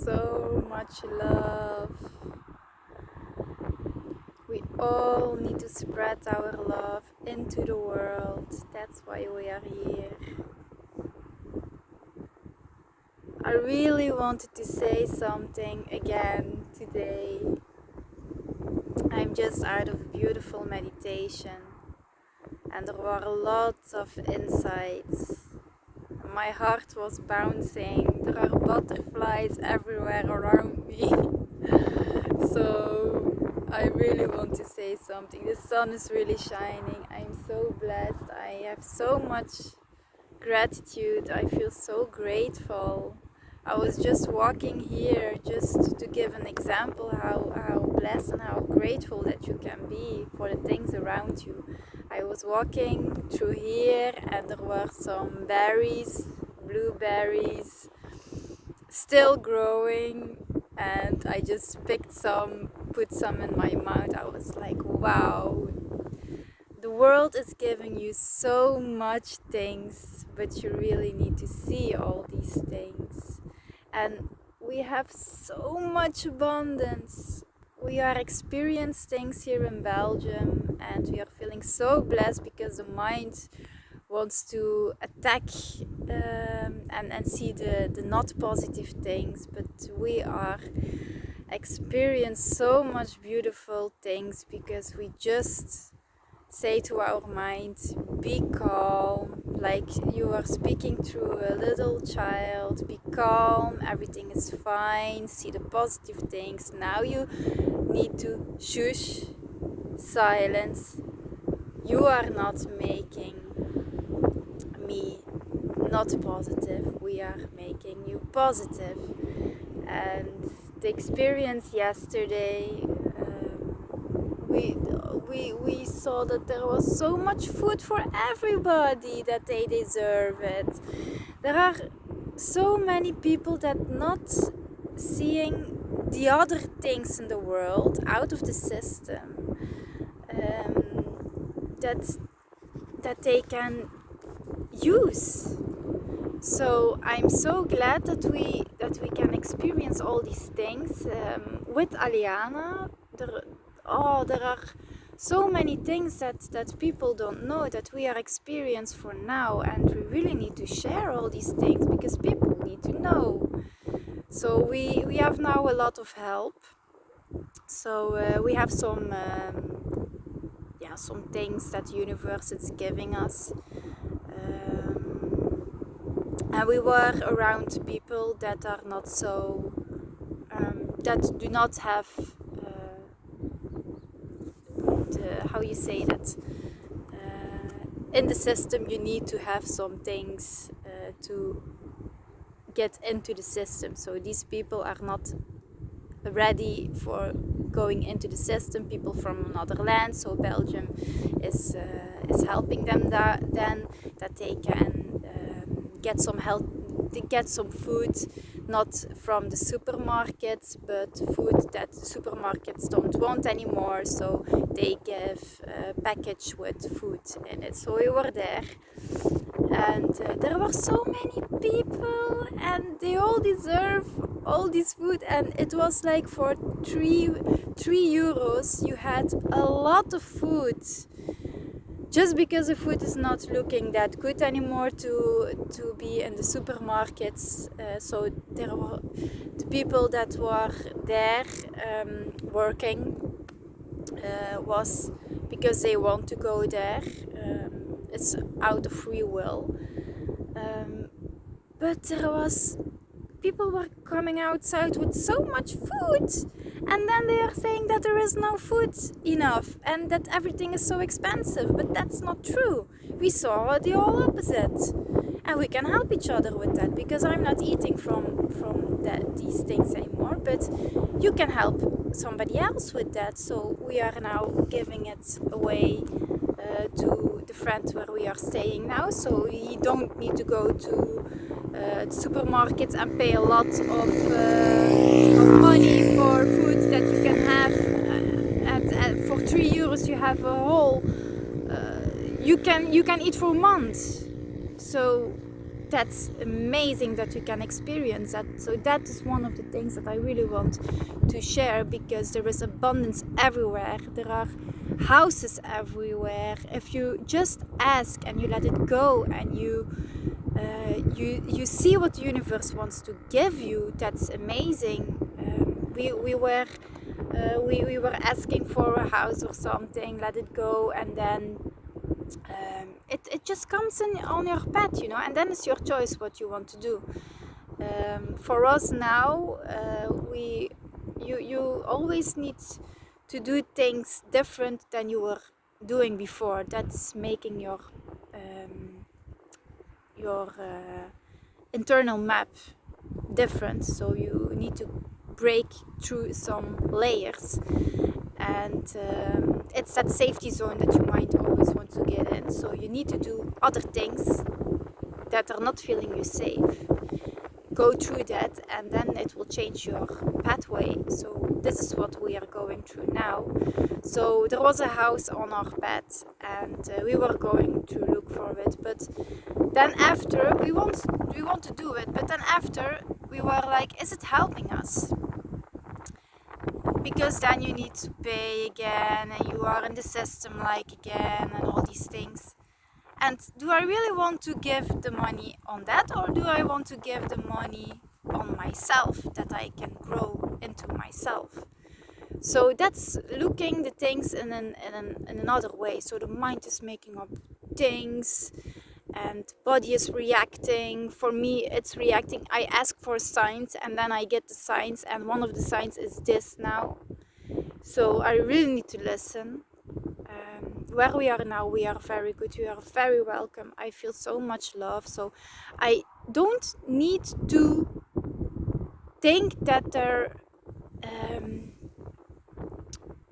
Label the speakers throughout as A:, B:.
A: so much love. We all need to spread our love into the world. That's why we are here. I really wanted to say something again today. I'm just out of a beautiful meditation and there were lots of insights. My heart was bouncing. There are butterflies everywhere around me. So I really want to say something. The sun is really shining. I'm so blessed. I have so much gratitude. I feel so grateful. I was just walking here just to give an example how blessed and how grateful that you can be for the things around you. I was walking through here and there were some berries, blueberries, still growing, and I just picked some, put some in my mouth. I was like, wow, the world is giving you so much things, but you really need to see all these things. And we have so much abundance. We are experiencing things here in Belgium and we are feeling so blessed because the mind wants to attack and see the not positive things, but we are experiencing so much beautiful things because we just say to our mind, be calm, like you are speaking through a little child, be calm, everything is fine, see the positive things. Now you need to shush, silence. You are not making me not positive, we are making you positive. And the experience yesterday, we saw that there was so much food for everybody, that they deserve it. There are so many people that not seeing the other things in the world out of the system, that they can use. So I'm so glad that we can experience all these things with Aliana. There are so many things that people don't know that we are experiencing for now, and we really need to share all these things because people need to know. So we have now a lot of help. So we have some things that Univers is giving us. And we were around people that are not so, that do not have, how you say that, in the system you need to have some things to get into the system. So these people are not ready for going into the system, people from another land. So Belgium is helping them that they can get some help, to get some food, not from the supermarkets, but food that supermarkets don't want anymore. So they give a package with food in it. So we were there, and there were so many people, and they all deserve all this food. And it was like for 3 euros you had a lot of food. Just because the food is not looking that good anymore to be in the supermarkets. So there were the people that were there working was because they want to go there. It's out of free will. But there was people were coming outside with so much food, and then they are saying that there is no food enough and that everything is so expensive. But that's not true. We saw the all opposite, and we can help each other with that, because I'm not eating from these things anymore, but you can help somebody else with that. So we are now giving it away to the friend where we are staying now, so you don't need to go to the supermarkets and pay a lot of money for food that you can have. And for 3 euros you have a whole, you can eat for months. So that's amazing that you can experience that. So that is one of the things that I really want to share, because there is abundance everywhere. There are houses everywhere. If you just ask and you let it go, and you see what the universe wants to give you, that's amazing. We were asking for a house or something, let it go, and then it just comes in on your path, and then it's your choice what you want to do. For us now, you always need to do things different than you were doing before. That's making your internal map different. So you need to break through some layers, and it's that safety zone that you might always want to get in. So you need to do other things that are not feeling you safe. Go through that, and then it will change your pathway. So this is what we are going through now. So there was a house on our path, and we were going to look for it, but then after we want to do it, but then after we were like, is it helping us? Because then you need to pay again, and you are in the system like again, and all these things. And do I really want to give the money on that, or do I want to give the money on myself, that I can grow into myself? So that's looking the things in another way. So the mind is making up things, and body is reacting. For me, it's reacting. I ask for signs, and then I get the signs, and one of the signs is this now. So I really need to listen. Where we are now, we are very good. We are very welcome. I feel so much love. So I don't need to think that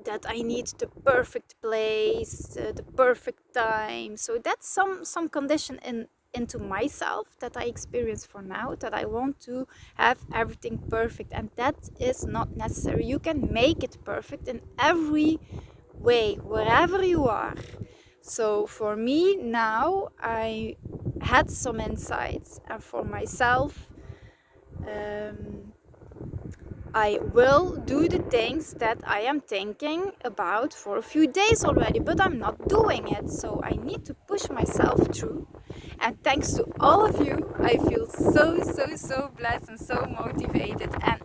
A: that I need the perfect place, the perfect time. So that's some condition into myself that I experience for now, that I want to have everything perfect, and that is not necessary. You can make it perfect in every way, wherever you are. So for me now, I had some insights, and for myself, I will do the things that I am thinking about for a few days already, but I'm not doing it. So I need to push myself through. And thanks to all of you, I feel so blessed and so motivated. And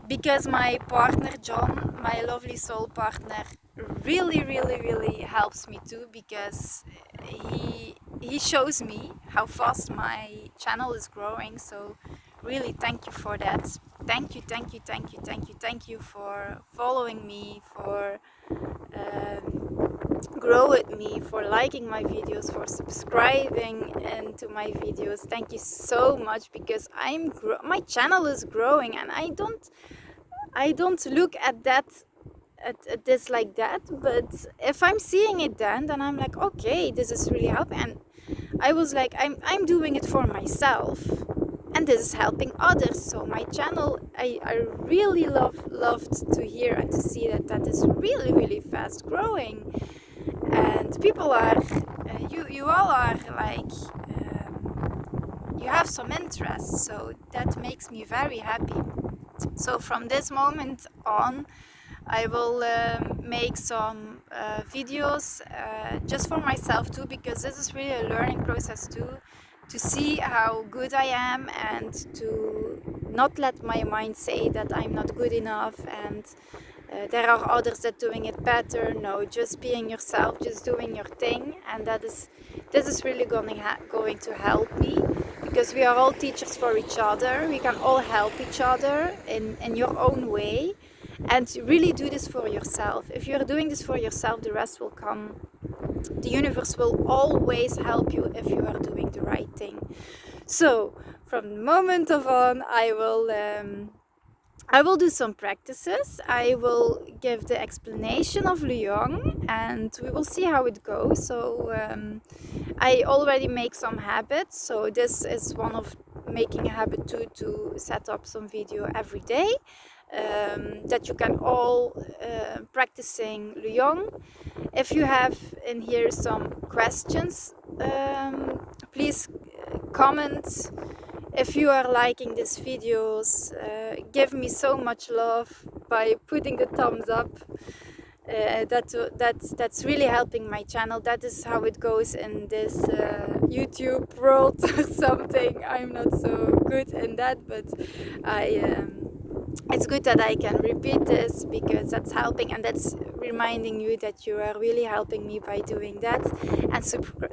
A: because my partner John, my lovely soul partner, really helps me too, because he shows me how fast my channel is growing. So really thank you for that. Thank you for following me, for grow with me, for liking my videos, for subscribing into my videos. Thank you so much, because my channel is growing, and I don't look at that at this like that, but if I'm seeing it, then I'm like, okay, this is really helping. And I was like, I'm doing it for myself, and this is helping others. So my channel, I really loved to hear and to see that is really fast growing, and people are you all are like you have some interest, so that makes me very happy. So from this moment on, I will make some videos just for myself too, because this is really a learning process too, to see how good I am, and to not let my mind say that I'm not good enough, and there are others that doing it better. No, just being yourself, just doing your thing, and this is really going to help me, because we are all teachers for each other. We can all help each other in your own way, and really do this for yourself. If you're doing this for yourself, the rest will come. The universe will always help you if you are doing the right thing. So from the moment of on, I will do some practices. I will give the explanation of Luyong, and we will see how it goes. So I already make some habits. So this is one of making a habit too, to set up some video every day. That you can all practicing Luyong. If you have in here some questions, please comment if you are liking these videos. Give me so much love by putting the thumbs up. That's really helping my channel. That is how it goes in this YouTube world or something. I'm not so good in that, but it's good that I can repeat this because that's helping, and that's reminding you that you are really helping me by doing that. And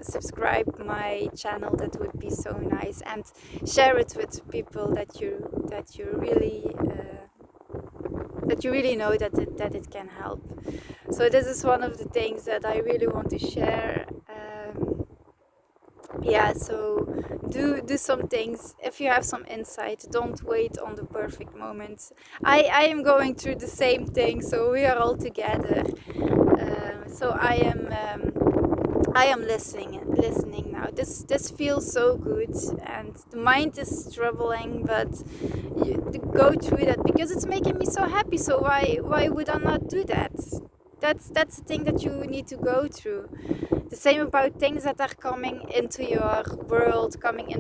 A: subscribe my channel, that would be so nice, and share it with people that you really know that it can help. So this is one of the things that I really want to share. So do some things. If you have some insight, don't wait on the perfect moment. I am going through the same thing, so we are all together. So I am listening now. This feels so good, and the mind is troubling, but you go through that because it's making me so happy. So why would I not do that? That's the thing that you need to go through. The same about things that are coming into your world, coming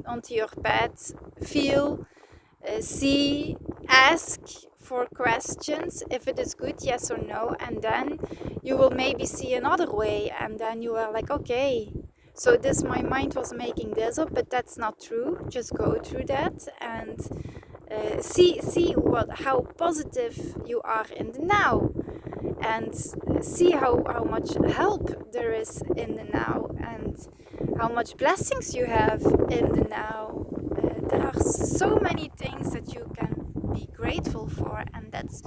A: onto your path. Feel, see, ask for questions if it is good, yes or no, and then you will maybe see another way, and then you are like, okay, so my mind was making this up, but that's not true. Just go through that and see how positive you are in the now, and see how much help there is in the now, and how much blessings you have in the now. There are so many things that you can be grateful for, and that's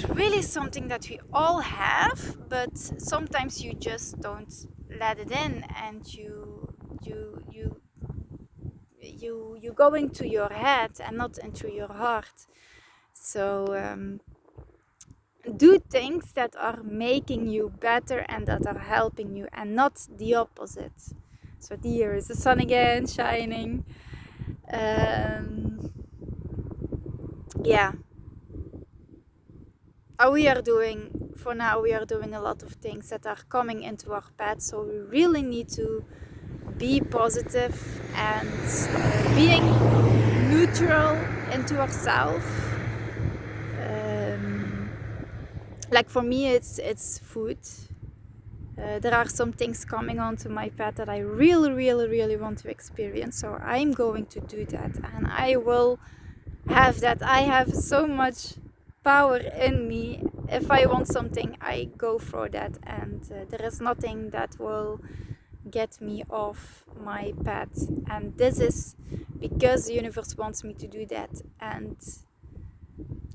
A: really something that we all have, but sometimes you just don't let it in, and you go into your head and not into your heart. So do things that are making you better and that are helping you, and not the opposite. So here is the sun again shining. We are doing a lot of things that are coming into our path, so we really need to be positive and being neutral into ourselves. Like for me, it's food. There are some things coming onto my path that I really want to experience, so I'm going to do that, and I will have that. I have so much power in me. If I want something, I go for that, and there is nothing that will get me off my path. And this is because the universe wants me to do that, and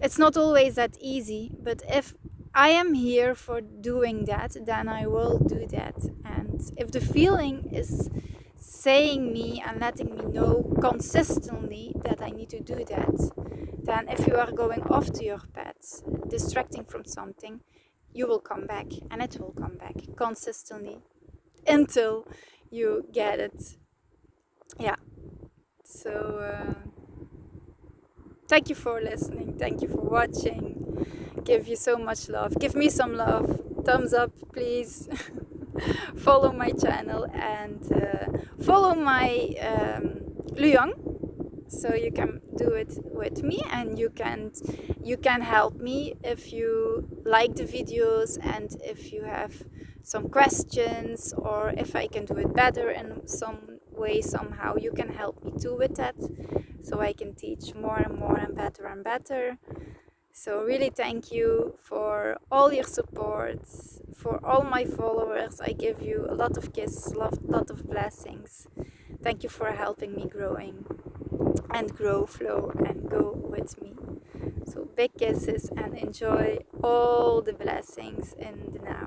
A: it's not always that easy, but if I am here for doing that, then I will do that. And if the feeling is saying me and letting me know consistently that I need to do that, then if you are going off to your path, distracting from something, you will come back, and it will come back consistently until you get it. So thank you for listening, thank you for watching. Give you so much love. Give me some love. Thumbs up, please. Follow my channel, and follow my Luyang, so you can do it with me, and you can help me if you like the videos, and if you have some questions, or if I can do it better in some way somehow, you can help me too with that, so I can teach more and more and better. So really thank you for all your support, for all my followers. I give you a lot of kisses, a lot of blessings. Thank you for helping me growing and grow, flow, and go with me. So big kisses, and enjoy all the blessings in the now.